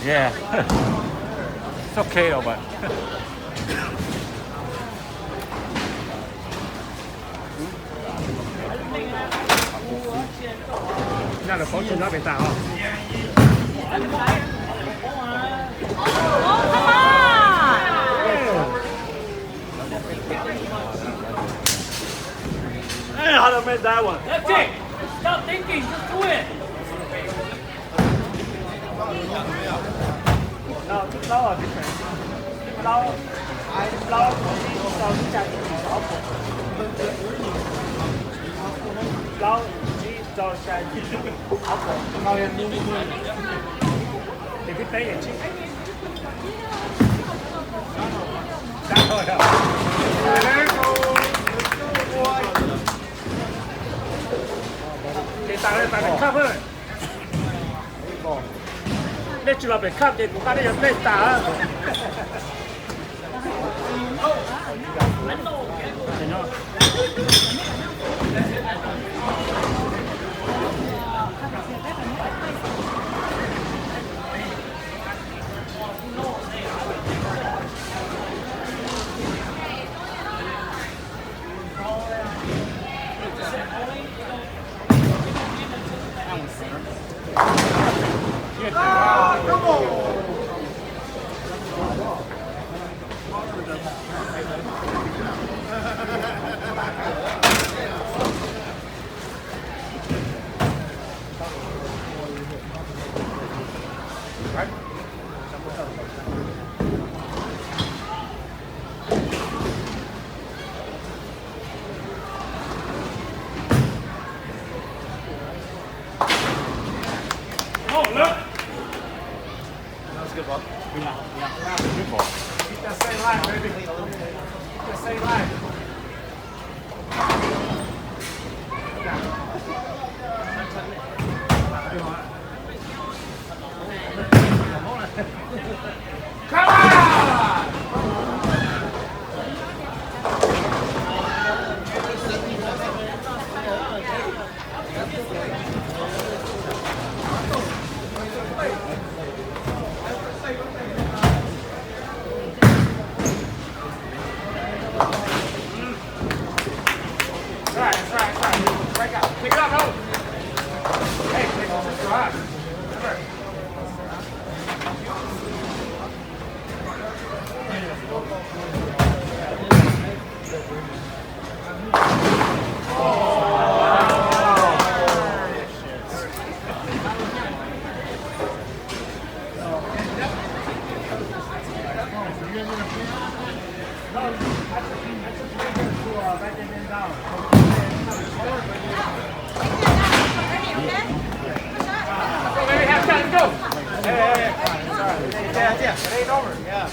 Yeah. It's okay though, but. Ra được có chuyện đó phải tạo không? Hey, how to make that one? That's it. Stop thinking. Just do it. No, lâu rồi lâu lâu chạy lâu chỉ cho chạy lâu em đi thì cái tay chứ đã thôi đâu thì tao phải khắp thôi để chụp lại khắp thì cũng có để lên tả Good ball. Yeah. Good ball. keep that same line baby keep that same line come on That's right. Break out. Pick it up, no. Hey, pick it up. Go, baby, half time, go. Hey. Sorry. Yeah. It ain't over. Yeah.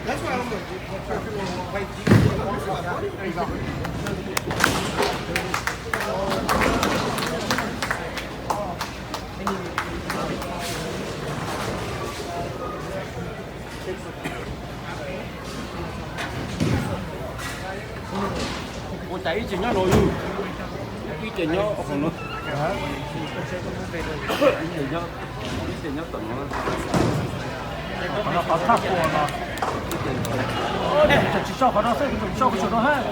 That's why I'm going to wait. There you go. Ủa chạy cái chuyện nó rồi luôn. Cái chuyện nó còn nữa. Cái chuyện nó tận nó. nó có tháp của nó chỉ cho nó sẽ cho cái chỗ nó hết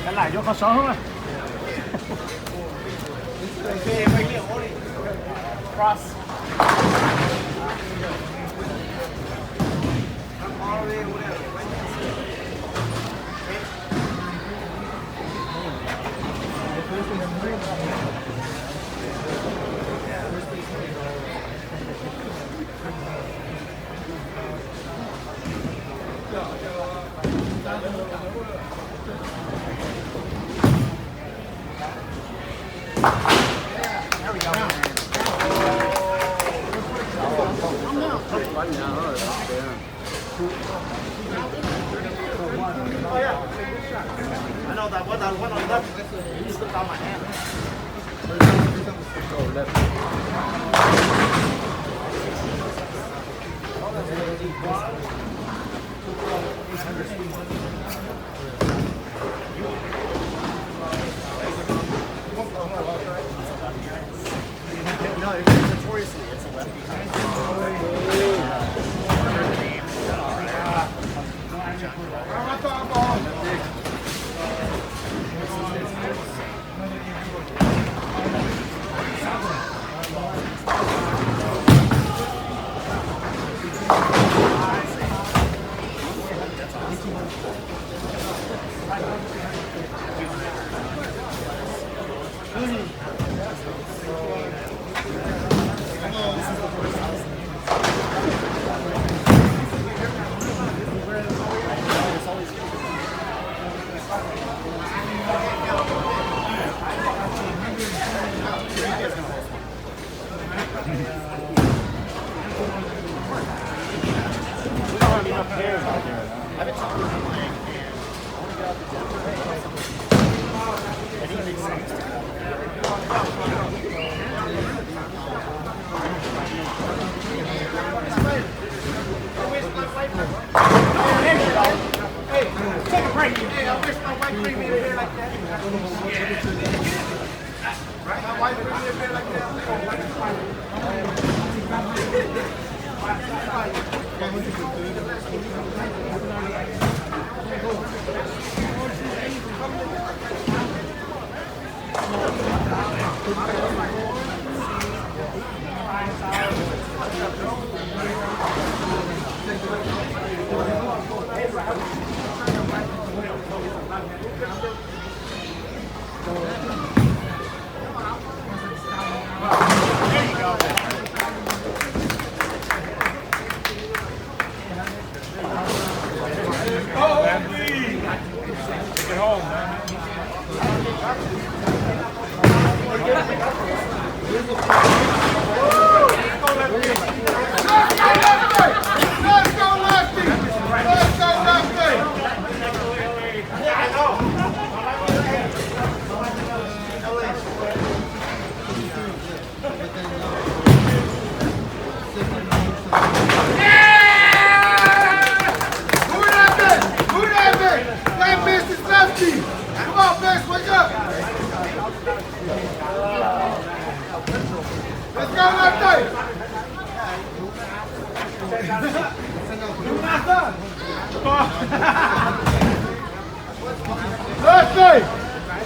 cái lại cho có số không à cross I know that one on left. You just look on my hand. Go left. No, notoriously, it's a lefty.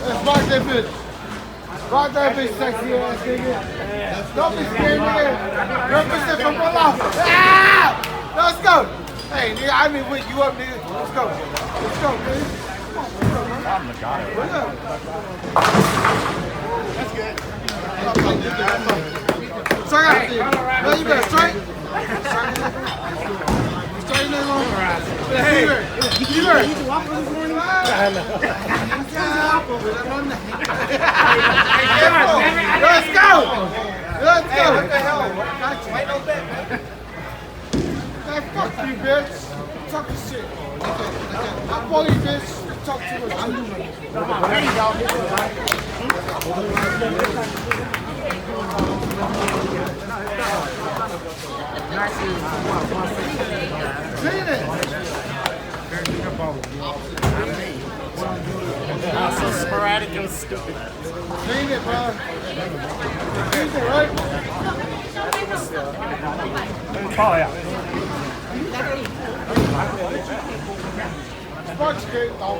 Let's rock that bitch. Rock that bitch, sexy ass nigga. Don't be scared, nigga. Represent from below. Ah! Let's go. Hey, nigga, I mean, wait, you up, nigga. Let's go. Let's go, nigga. I'm the guy. What's up? That's good. Strike out. No, you better strike. Straight nigga on. Hey, you better. You can walk over this morning? I know. Let's go! Let's go! Hey, what the hell? Wait no bet, man. Man, fuck you, bitch. Talk this shit. I'll call you, bitch. Talk too much. There you go. Clean it. So sporadic and stupid. Clean it, bro. Clean it, right? Oh, yeah. Sparks great, dog.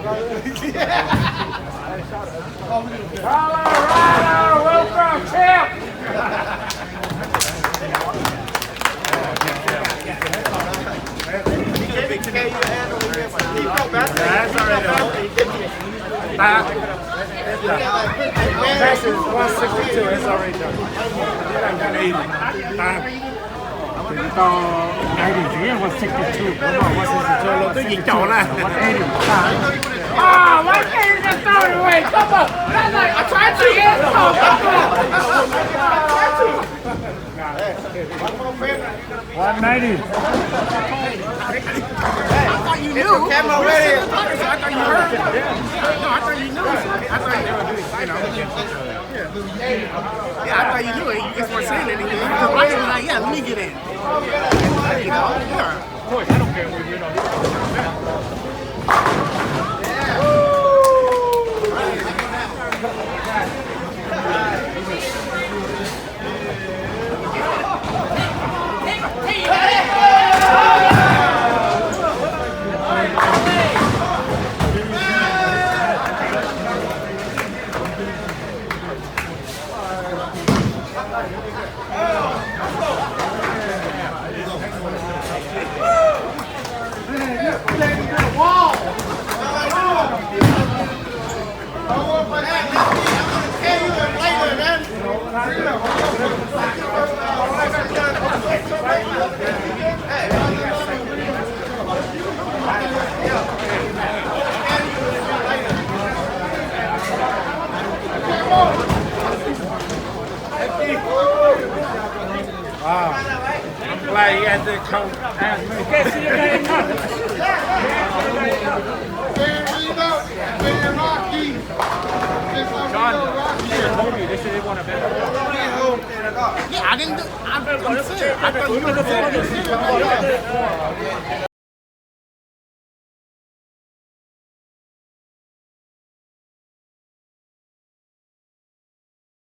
Colorado, welcome, champ! That's already Max is 162. It's already done. to 93 and 162. Tôi nhìn chỗ này. 180. Ah, why can't you just throw it away? Come on. That's like, I'm trying to get it. Come on. 190. You knew. Camera ready. I thought you heard. No, I thought you knew. I thought you knew. Yeah, I thought you knew it. You just weren't saying anything. The light was like, yeah, let me get in. You know, yeah. Of course, I don't care what you know. Wow. I'm glad he had to come ask me. They said they want to bet. Yeah, I didn't do. I thought you were the